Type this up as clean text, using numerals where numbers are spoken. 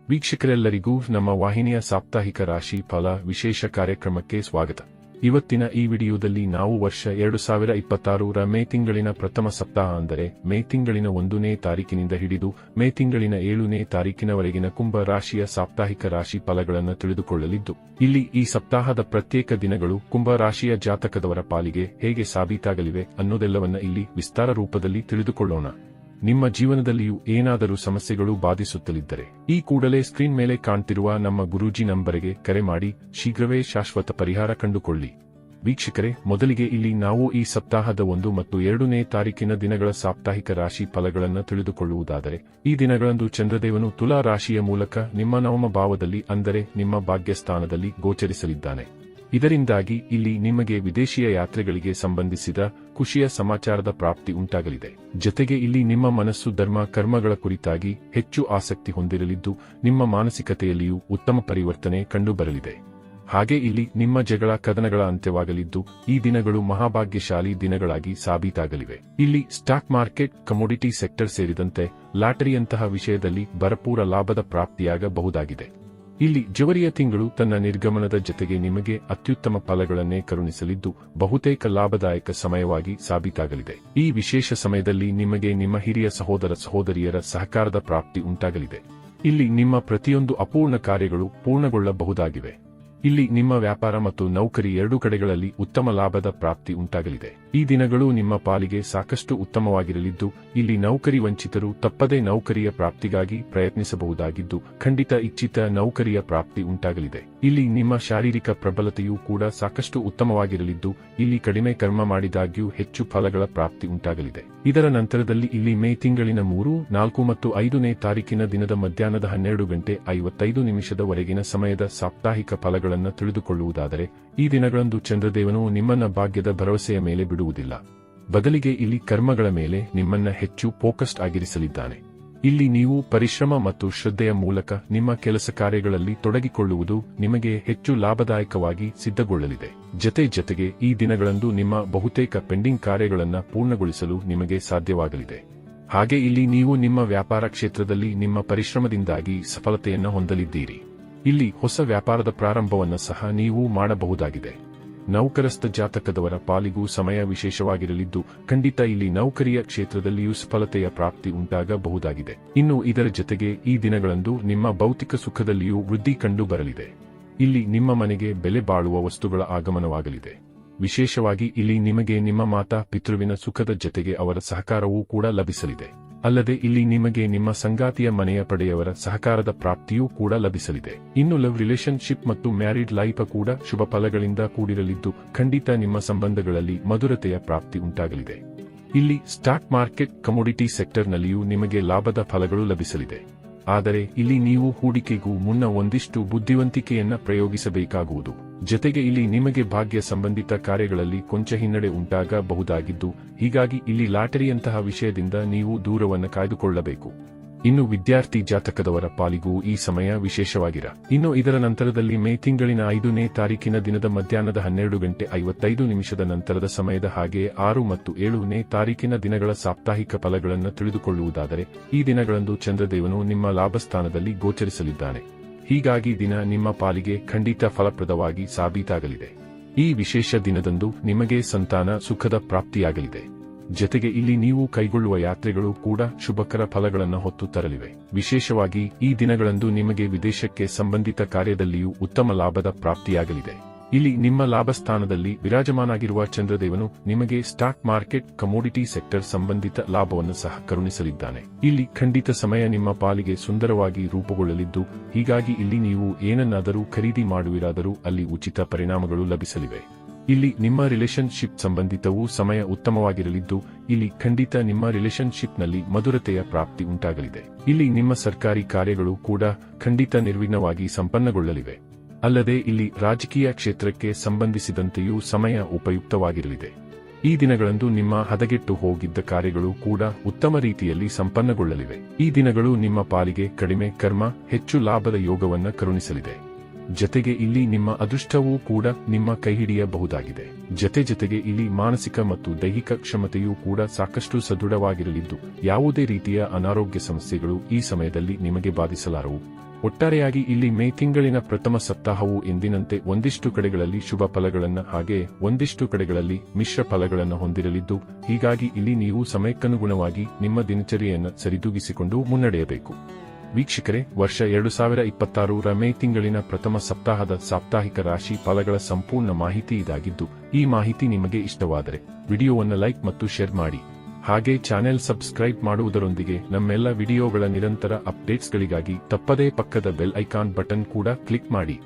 ವೀಕ್ಷಕರೆಲ್ಲರಿಗೂ ನಮ್ಮ ವಾಹಿನಿಯ ಸಾಪ್ತಾಹಿಕ ರಾಶಿ ಫಲ ವಿಶೇಷ ಕಾರ್ಯಕ್ರಮಕ್ಕೆ ಸ್ವಾಗತ. ಇವತ್ತಿನ ಈ ವಿಡಿಯೋದಲ್ಲಿ ನಾವು ವರ್ಷ 2026ರ ಮೇ ತಿಂಗಳಿನ ಪ್ರಥಮ ಸಪ್ತಾಹ ಅಂದರೆ ಮೇ ತಿಂಗಳಿನ 1ನೇ ತಾರೀಕಿನಿಂದ ಹಿಡಿದು ಮೇ ತಿಂಗಳಿನ 7ನೇ ತಾರೀಕಿನವರೆಗಿನ ಕುಂಭ ರಾಶಿಯ ಸಾಪ್ತಾಹಿಕ ರಾಶಿ ಫಲಗಳನ್ನು ತಿಳಿದುಕೊಳ್ಳಲಿದ್ದು, ಇಲ್ಲಿ ಈ ಸಪ್ತಾಹದ ಪ್ರತ್ಯೇಕ ದಿನಗಳು ಕುಂಭ ರಾಶಿಯ ಜಾತಕದವರ ಪಾಲಿಗೆ ಹೇಗೆ ಸಾಬೀತಾಗಲಿವೆ ಅನ್ನೋದೆಲ್ಲವನ್ನ ಇಲ್ಲಿ ವಿಸ್ತಾರ ರೂಪದಲ್ಲಿ ತಿಳಿದುಕೊಳ್ಳೋಣ. ನಿಮ್ಮ ಜೀವನದಲ್ಲಿಯೂ ಏನಾದರೂ ಸಮಸ್ಯೆಗಳು ಬಾಧಿಸುತ್ತಲಿದ್ದರೆ ಈ ಕೂಡಲೇ ಸ್ಕ್ರೀನ್ ಮೇಲೆ ಕಾಣ್ತಿರುವ ನಮ್ಮ ಗುರೂಜಿ ನಂಬರಿಗೆ ಕರೆ ಮಾಡಿ ಶೀಘ್ರವೇ ಶಾಶ್ವತ ಪರಿಹಾರ ಕಂಡುಕೊಳ್ಳಿ. ವೀಕ್ಷಕರೇ, ಮೊದಲಿಗೆ ಇಲ್ಲಿ ನಾವು ಈ ಸಪ್ತಾಹದ 1 ಮತ್ತು 2ನೇ ತಾರೀಕಿನ ದಿನಗಳ ಸಾಪ್ತಾಹಿಕ ರಾಶಿ ಫಲಗಳನ್ನು ತಿಳಿದುಕೊಳ್ಳುವುದಾದರೆ, ಈ ದಿನಗಳಂದು ಚಂದ್ರದೇವನು ತುಲಾ ರಾಶಿಯ ಮೂಲಕ ನಿಮ್ಮ ನವಮ ಭಾವದಲ್ಲಿ ಅಂದರೆ ನಿಮ್ಮ ಭಾಗ್ಯಸ್ಥಾನದಲ್ಲಿ ಗೋಚರಿಸಲಿದ್ದಾನೆ. ಇದರಿಂದಾಗಿ ಇಲ್ಲಿ ನಿಮಗೆ ವಿದೇಶೀಯ ಯಾತ್ರೆಗಳಿಗೆ ಸಂಬಂಧಿಸಿದ ಖುಷಿಯ ಸಮಾಚಾರದ ಪ್ರಾಪ್ತಿ ಉಂಟಾಗಲಿದೆ. ಜತೆಗೆ ಇಲ್ಲಿ ನಿಮ್ಮ ಮನಸ್ಸು ಧರ್ಮ ಕರ್ಮಗಳ ಕುರಿತಾಗಿ ಹೆಚ್ಚು ಆಸಕ್ತಿ ಹೊಂದಿರಲಿದ್ದು, ನಿಮ್ಮ ಮಾನಸಿಕತೆಯಲ್ಲಿಯೂ ಉತ್ತಮ ಪರಿವರ್ತನೆ ಕಂಡುಬರಲಿದೆ. ಹಾಗೆ ಇಲ್ಲಿ ನಿಮ್ಮ ಜಗಳ ಕದನಗಳ ಅಂತ್ಯವಾಗಲಿದ್ದು, ಈ ದಿನಗಳು ಮಹಾಭಾಗ್ಯಶಾಲಿ ದಿನಗಳಾಗಿ ಸಾಬೀತಾಗಲಿವೆ. ಇಲ್ಲಿ ಸ್ಟಾಕ್ ಮಾರ್ಕೆಟ್, ಕಮೋಡಿಟಿ ಸೆಕ್ಟರ್ ಸೇರಿದಂತೆ ಲಾಟರಿಯಂತಹ ವಿಷಯದಲ್ಲಿ ಭರಪೂರ ಲಾಭದ ಪ್ರಾಪ್ತಿಯಾಗಬಹುದಾಗಿದೆ. ಇಲ್ಲಿ ಜನವರಿಯ ತಿಂಗಳು ತನ್ನ ನಿರ್ಗಮನದ ಜತೆಗೆ ನಿಮಗೆ ಅತ್ಯುತ್ತಮ ಫಲಗಳನ್ನೇ ಕರುಣಿಸಲಿದ್ದು, ಬಹುತೇಕ ಲಾಭದಾಯಕ ಸಮಯವಾಗಿ ಸಾಬೀತಾಗಲಿದೆ. ಈ ವಿಶೇಷ ಸಮಯದಲ್ಲಿ ನಿಮಗೆ ನಿಮ್ಮ ಹಿರಿಯ ಸಹೋದರ ಸಹೋದರಿಯರ ಸಹಕಾರದ ಪ್ರಾಪ್ತಿ ಉಂಟಾಗಲಿದೆ. ಇಲ್ಲಿ ನಿಮ್ಮ ಪ್ರತಿಯೊಂದು ಅಪೂರ್ಣ ಕಾರ್ಯಗಳು ಪೂರ್ಣಗೊಳ್ಳಬಹುದಾಗಿವೆ. ಇಲ್ಲಿ ನಿಮ್ಮ ವ್ಯಾಪಾರ ಮತ್ತು ನೌಕರಿ ಎರಡೂ ಕಡೆಗಳಲ್ಲಿ ಉತ್ತಮ ಲಾಭದ ಪ್ರಾಪ್ತಿ ಉಂಟಾಗಲಿದೆ. ಈ ದಿನಗಳು ನಿಮ್ಮ ಪಾಲಿಗೆ ಸಾಕಷ್ಟು ಉತ್ತಮವಾಗಿರಲಿದ್ದು, ಇಲ್ಲಿ ನೌಕರಿ ವಂಚಿತರು ತಪ್ಪದೇ ನೌಕರಿಯ ಪ್ರಾಪ್ತಿಗಾಗಿ ಪ್ರಯತ್ನಿಸಬಹುದಾಗಿದ್ದು, ಖಂಡಿತ ಇಚ್ಛಿತ ನೌಕರಿಯ ಪ್ರಾಪ್ತಿ ಉಂಟಾಗಲಿದೆ. ಇಲ್ಲಿ ನಿಮ್ಮ ಶಾರೀರಿಕ ಪ್ರಬಲತೆಯೂ ಕೂಡ ಸಾಕಷ್ಟು ಉತ್ತಮವಾಗಿರಲಿದ್ದು, ಇಲ್ಲಿ ಕಡಿಮೆ ಕರ್ಮ ಮಾಡಿದಾಗ್ಯೂ ಹೆಚ್ಚು ಫಲಗಳ ಪ್ರಾಪ್ತಿ ಉಂಟಾಗಲಿದೆ. ಇದರ ನಂತರದಲ್ಲಿ ಇಲ್ಲಿ ಮೇ ತಿಂಗಳಿನ 3, 4 ಮತ್ತು 5ನೇ ತಾರೀಕಿನ ದಿನದ ಮಧ್ಯಾಹ್ನದ 12:55 ಸಮಯದ ಸಾಪ್ತಾಹಿಕ ಫಲಗಳನ್ನು ತಿಳಿದುಕೊಳ್ಳುವುದಾದರೆ, ಈ ದಿನಗಳಂದು ಚಂದ್ರದೇವನು ನಿಮ್ಮನ್ನ ಭಾಗ್ಯದ ಭರವಸೆಯ ಮೇಲೆ ಬಿಡುವುದಿಲ್ಲ. ಬದಲಿಗೆ ಇಲ್ಲಿ ಕರ್ಮಗಳ ಮೇಲೆ ನಿಮ್ಮನ್ನ ಹೆಚ್ಚು ಫೋಕಸ್ಡ್ ಆಗಿರಿಸಲಿದ್ದಾನೆ. ಇಲ್ಲಿ ನೀವು ಪರಿಶ್ರಮ ಮತ್ತು ಶ್ರದ್ಧೆಯ ಮೂಲಕ ನಿಮ್ಮ ಕೆಲಸ ಕಾರ್ಯಗಳಲ್ಲಿ ತೊಡಗಿಕೊಳ್ಳುವುದು ನಿಮಗೆ ಹೆಚ್ಚು ಲಾಭದಾಯಕವಾಗಿ ಸಿದ್ಧಗೊಳ್ಳಲಿದೆ. ಜತೆಗೆ ಈ ದಿನಗಳಂದು ನಿಮ್ಮ ಬಹುತೇಕ ಪೆಂಡಿಂಗ್ ಕಾರ್ಯಗಳನ್ನು ಪೂರ್ಣಗೊಳಿಸಲು ನಿಮಗೆ ಸಾಧ್ಯವಾಗಲಿದೆ. ಹಾಗೆ ಇಲ್ಲಿ ನೀವು ನಿಮ್ಮ ವ್ಯಾಪಾರ ಕ್ಷೇತ್ರದಲ್ಲಿ ನಿಮ್ಮ ಪರಿಶ್ರಮದಿಂದಾಗಿ ಸಫಲತೆಯನ್ನು ಹೊಂದಲಿದ್ದೀರಿ. ಇಲ್ಲಿ ಹೊಸ ವ್ಯಾಪಾರದ ಪ್ರಾರಂಭವನ್ನು ಸಹ ನೀವು ಮಾಡಬಹುದಾಗಿದೆ. ನೌಕರಸ್ಥ ಜಾತಕದವರ ಪಾಲಿಗೂ ಸಮಯ ವಿಶೇಷವಾಗಿರಲಿದ್ದು, ಖಂಡಿತ ಇಲ್ಲಿ ನೌಕರಿಯ ಕ್ಷೇತ್ರದಲ್ಲಿಯೂ ಸಫಲತೆಯ ಪ್ರಾಪ್ತಿ ಉಂಟಾಗಬಹುದಾಗಿದೆ. ಇನ್ನು ಇದರ ಜತೆಗೆ ಈ ದಿನಗಳಂದು ನಿಮ್ಮ ಭೌತಿಕ ಸುಖದಲ್ಲಿಯೂ ವೃದ್ಧಿ ಕಂಡು ಬರಲಿದೆ. ಇಲ್ಲಿ ನಿಮ್ಮ ಮನೆಗೆ ಬೆಲೆ ಬಾಳುವ ವಸ್ತುಗಳ ಆಗಮನವಾಗಲಿದೆ. ವಿಶೇಷವಾಗಿ ಇಲ್ಲಿ ನಿಮಗೆ ನಿಮ್ಮ ಮಾತಾ ಪಿತೃವಿನ ಸುಖದ ಜತೆಗೆ ಅವರ ಸಹಕಾರವೂ ಕೂಡ ಲಭಿಸಲಿದೆ. ಅಲ್ಲದೆ ಇಲ್ಲಿ ನಿಮಗೆ ನಿಮ್ಮ ಸಂಗಾತಿಯ ಮನೆಯ ಪಡೆಯವರ ಸಹಕಾರದ ಪ್ರಾಪ್ತಿಯೂ ಕೂಡ ಲಭಿಸಲಿದೆ. ಇನ್ನು ಲವ್ ರಿಲೇಶನ್ಶಿಪ್ ಮತ್ತು ಮ್ಯಾರಿಡ್ ಲೈಫ್ ಕೂಡ ಶುಭ ಫಲಗಳಿಂದ ಕೂಡಿರಲಿದ್ದು, ಖಂಡಿತ ನಿಮ್ಮ ಸಂಬಂಧಗಳಲ್ಲಿ ಮಧುರತೆಯ ಪ್ರಾಪ್ತಿ ಉಂಟಾಗಲಿದೆ. ಇಲ್ಲಿ ಸ್ಟಾಕ್ ಮಾರ್ಕೆಟ್, ಕಮೋಡಿಟಿ ಸೆಕ್ಟರ್ನಲ್ಲಿಯೂ ನಿಮಗೆ ಲಾಭದ ಫಲಗಳು ಲಭಿಸಲಿದೆ. ಆದರೆ ಇಲ್ಲಿ ನೀವು ಹೂಡಿಕೆಗೂ ಮುನ್ನ ಒಂದಿಷ್ಟು ಬುದ್ಧಿವಂತಿಕೆಯನ್ನ ಪ್ರಯೋಗಿಸಬೇಕಾಗುವುದು. ಜತೆಗೆ ಇಲ್ಲಿ ನಿಮಗೆ ಭಾಗ್ಯ ಸಂಬಂಧಿತ ಕಾರ್ಯಗಳಲ್ಲಿ ಕೊಂಚ ಹಿನ್ನಡೆ ಉಂಟಾಗಬಹುದಾಗಿದ್ದು, ಹೀಗಾಗಿ ಇಲ್ಲಿ ಲಾಟರಿಯಂತಹ ವಿಷಯದಿಂದ ನೀವು ದೂರವನ್ನು ಕಾಯ್ದುಕೊಳ್ಳಬೇಕು. ಇನ್ನು ವಿದ್ಯಾರ್ಥಿ ಜಾತಕದವರ ಪಾಲಿಗೂ ಈ ಸಮಯ ವಿಶೇಷವಾಗಿರ. ಇನ್ನು ಇದರ ನಂತರದಲ್ಲಿ ಮೇ ತಿಂಗಳಿನ 5ನೇ ತಾರೀಕಿನ ದಿನದ ಮಧ್ಯಾಹ್ನದ 12:55 ನಂತರದ ಸಮಯದ ಹಾಗೆ 6 ಮತ್ತು 7ನೇ ತಾರೀಕಿನ ದಿನಗಳ ಸಾಪ್ತಾಹಿಕ ಫಲಗಳನ್ನು ತಿಳಿದುಕೊಳ್ಳುವುದಾದರೆ, ಈ ದಿನಗಳಂದು ಚಂದ್ರದೇವನು ನಿಮ್ಮ ಲಾಭಸ್ಥಾನದಲ್ಲಿ ಗೋಚರಿಸಲಿದ್ದಾನೆ. ಹೀಗಾಗಿ ದಿನ ನಿಮ್ಮ ಪಾಲಿಗೆ ಖಂಡಿತ ಫಲಪ್ರದವಾಗಿ ಸಾಬೀತಾಗಲಿದೆ. ಈ ವಿಶೇಷ ದಿನದಂದು ನಿಮಗೆ ಸಂತಾನ ಸುಖದ ಪ್ರಾಪ್ತಿಯಾಗಲಿದೆ. ಜತೆಗೆ ಇಲ್ಲಿ ನೀವು ಕೈಗೊಳ್ಳುವ ಯಾತ್ರೆಗಳು ಕೂಡ ಶುಭಕರ ಫಲಗಳನ್ನು ಹೊತ್ತು ತರಲಿವೆ. ವಿಶೇಷವಾಗಿ ಈ ದಿನಗಳಂದು ನಿಮಗೆ ವಿದೇಶಕ್ಕೆ ಸಂಬಂಧಿತ ಕಾರ್ಯದಲ್ಲಿಯೂ ಉತ್ತಮ ಲಾಭದ ಪ್ರಾಪ್ತಿಯಾಗಲಿದೆ. ಇಲ್ಲಿ ನಿಮ್ಮ ಲಾಭಸ್ಥಾನದಲ್ಲಿ ವಿರಾಜಮಾನಾಗಿರುವ ಚಂದ್ರದೇವನು ನಿಮಗೆ ಸ್ಟಾಕ್ ಮಾರ್ಕೆಟ್, ಕಮೋಡಿಟಿ ಸೆಕ್ಟರ್ ಸಂಬಂಧಿತ ಲಾಭವನ್ನು ಸಹ ಕರುಣಿಸಲಿದ್ದಾನೆ. ಇಲ್ಲಿ ಖಂಡಿತ ಸಮಯ ನಿಮ್ಮ ಪಾಲಿಗೆ ಸುಂದರವಾಗಿ ರೂಪುಗೊಳ್ಳಲಿದ್ದು, ಹೀಗಾಗಿ ಇಲ್ಲಿ ನೀವು ಏನನ್ನಾದರೂ ಖರೀದಿ ಮಾಡುವಿರಾದರೂ ಅಲ್ಲಿ ಉಚಿತ ಪರಿಣಾಮಗಳು ಲಭಿಸಲಿವೆ. ಇಲ್ಲಿ ನಿಮ್ಮ ರಿಲೇಶನ್ಶಿಪ್ ಸಂಬಂಧಿತವೂ ಸಮಯ ಉತ್ತಮವಾಗಿರಲಿದ್ದು, ಇಲ್ಲಿ ಖಂಡಿತ ನಿಮ್ಮ ರಿಲೇಶನ್ಶಿಪ್ನಲ್ಲಿ ಮಧುರತೆಯ ಪ್ರಾಪ್ತಿ ಉಂಟಾಗಲಿದೆ. ಇಲ್ಲಿ ನಿಮ್ಮ ಸರ್ಕಾರಿ ಕಾರ್ಯಗಳು ಕೂಡ ಖಂಡಿತ ನಿರ್ವಿಘ್ನವಾಗಿ ಸಂಪನ್ನಗೊಳ್ಳಲಿವೆ. ಅಲ್ಲದೆ ಇಲ್ಲಿ ರಾಜಕೀಯ ಕ್ಷೇತ್ರಕ್ಕೆ ಸಂಬಂಧಿಸಿದಂತೆಯೂ ಸಮಯ ಉಪಯುಕ್ತವಾಗಿರಲಿದೆ. ಈ ದಿನಗಳಂದು ನಿಮ್ಮ ಹದಗೆಟ್ಟು ಹೋಗಿದ್ದ ಕಾರ್ಯಗಳು ಕೂಡ ಉತ್ತಮ ರೀತಿಯಲ್ಲಿ ಸಂಪನ್ನಗೊಳ್ಳಲಿವೆ. ಈ ದಿನಗಳು ನಿಮ್ಮ ಪಾಲಿಗೆ ಕಡಿಮೆ ಕರ್ಮ, ಹೆಚ್ಚು ಲಾಭದ ಯೋಗವನ್ನು ಕರುಣಿಸಲಿದೆ. ಜತೆಗೆ ಇಲ್ಲಿ ನಿಮ್ಮ ಅದೃಷ್ಟವೂ ಕೂಡ ನಿಮ್ಮ ಕೈಹಿಡಿಯಬಹುದಾಗಿದೆ. ಜತೆಗೆ ಇಲ್ಲಿ ಮಾನಸಿಕ ಮತ್ತು ದೈಹಿಕ ಕ್ಷಮತೆಯೂ ಕೂಡ ಸಾಕಷ್ಟು ಸದೃಢವಾಗಿರಲಿದ್ದು, ಯಾವುದೇ ರೀತಿಯ ಅನಾರೋಗ್ಯ ಸಮಸ್ಯೆಗಳು ಈ ಸಮಯದಲ್ಲಿ ನಿಮಗೆ ಬಾಧಿಸಲಾರವು. ಒಟ್ಟಾರೆಯಾಗಿ ಇಲ್ಲಿ ಮೇ ತಿಂಗಳಿನ ಪ್ರಥಮ ಸಪ್ತಾಹವು ಎಂದಿನಂತೆ ಒಂದಿಷ್ಟು ಕಡೆಗಳಲ್ಲಿ ಶುಭ ಫಲಗಳನ್ನು ಹಾಗೆ ಒಂದಿಷ್ಟು ಕಡೆಗಳಲ್ಲಿ ಮಿಶ್ರ ಫಲಗಳನ್ನು ಹೊಂದಿರಲಿದ್ದು, ಹೀಗಾಗಿ ಇಲ್ಲಿ ನೀವು ಸಮಯಕ್ಕನುಗುಣವಾಗಿ ನಿಮ್ಮ ದಿನಚರಿಯನ್ನು ಸರಿದೂಗಿಸಿಕೊಂಡು ಮುನ್ನಡೆಯಬೇಕು. ವೀಕ್ಷಕರೇ, ವರ್ಷ 2026ರ ಮೇ ತಿಂಗಳಿನ ಪ್ರಥಮ ಸಪ್ತಾಹದ ಸಾಪ್ತಾಹಿಕ ರಾಶಿ ಫಲಗಳ ಸಂಪೂರ್ಣ ಮಾಹಿತಿ ಇದಾಗಿದ್ದು, ಈ ಮಾಹಿತಿ ನಿಮಗೆ ಇಷ್ಟವಾದರೆ ವಿಡಿಯೋವನ್ನು ಲೈಕ್ ಮತ್ತು ಶೇರ್ ಮಾಡಿ. ಹಾಗೆ ಚಾನೆಲ್ ಸಬ್ಸ್ಕ್ರೈಬ್ ಮಾಡುವುದರೊಂದಿಗೆ ನಮ್ಮೆಲ್ಲ ವಿಡಿಯೋಗಳ ನಿರಂತರ ಅಪ್ಡೇಟ್ಸ್ಗಳಿಗಾಗಿ ತಪ್ಪದೇ ಪಕ್ಕದ ಬೆಲ್ ಐಕಾನ್ ಬಟನ್ ಕೂಡ ಕ್ಲಿಕ್ ಮಾಡಿ.